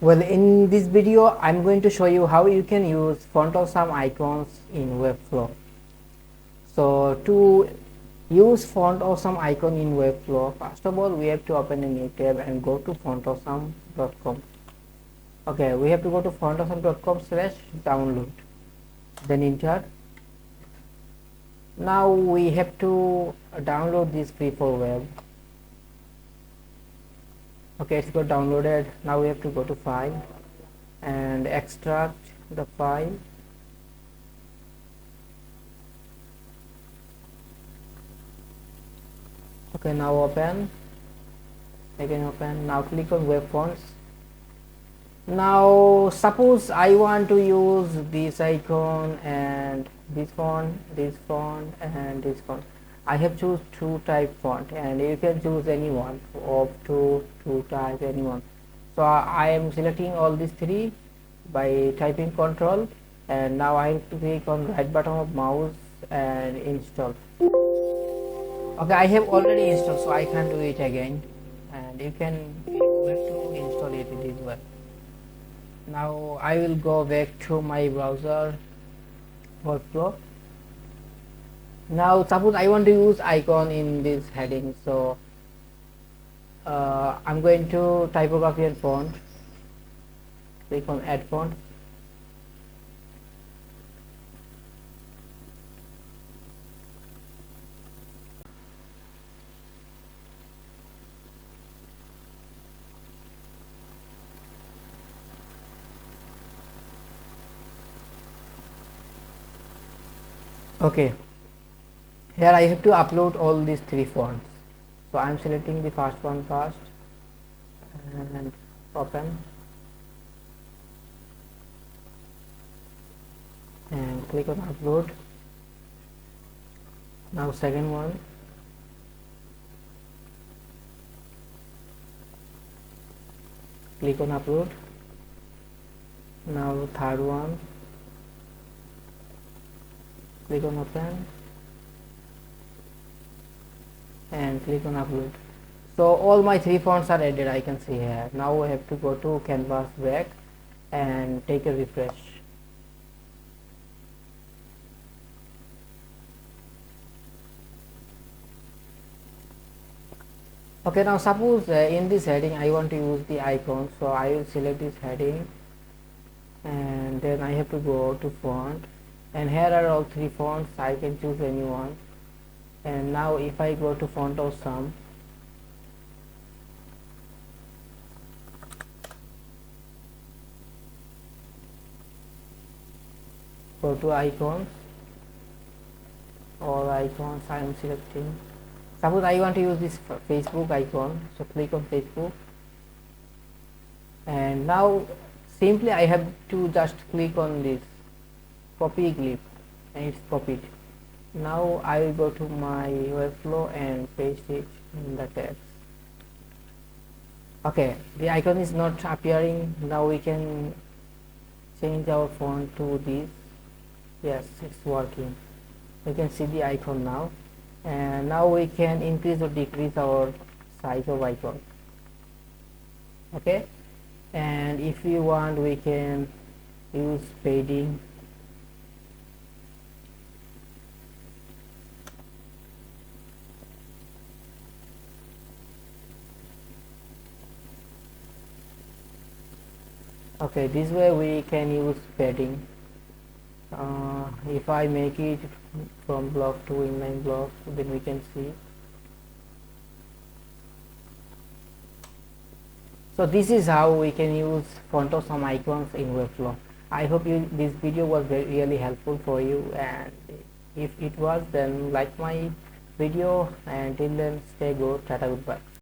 Well, in this video I'm going to show you how you can use font awesome icons in Webflow. So to use font awesome icon in Webflow, first of all we have to open a new tab and go to fontawesome.com. Okay, we have to go to fontawesome.com/download, then enter. Now we have to download this free for web. Okay, it's got downloaded. Now we have to go to file and extract the file. Okay, now open, again open. Now click on web fonts. Now suppose I want to use this icon and this font and this font. I have choose two type font, and you can choose any one of two type, anyone. So I am selecting all these three by typing control, and now I have to click on right button of mouse and install. Okay, I have already installed, so I can't do it again, and you have to install it this way. Now I will go back to my browser Webflow. Now suppose I want to use icon in this heading, so I'm going to typography and font, click on add font. Okay, here I have to upload all these three fonts, so I'm selecting the first one first and open and click on upload. Now second one, click on upload. Now third one, click on open and click on upload. So all my three fonts are added, I can see here. Now I have to go to canvas back and take a refresh. Okay, now suppose in this heading I want to use the icon, so I will select this heading and then I have to go to font, and here are all three fonts. I can choose any one. And now if I go to font awesome, go to icons, all icons I am selecting. Suppose I want to use this Facebook icon, so click on Facebook, and now simply I have to just click on this copy clip and it's copied. Now I will go to my Webflow and paste it in the text. Okay, the icon is not appearing. Now we can change our font to this. Yes, it's working. You can see the icon now, and now we can increase or decrease our size of icon. Okay, and if we want we can use padding. Okay, this way we can use padding. If I make it from block to inline block, then we can see. So this is how we can use font awesome icons in Webflow. I hope this video was really helpful for you, and if it was, then like my video, and till then stay good, tata, goodbye.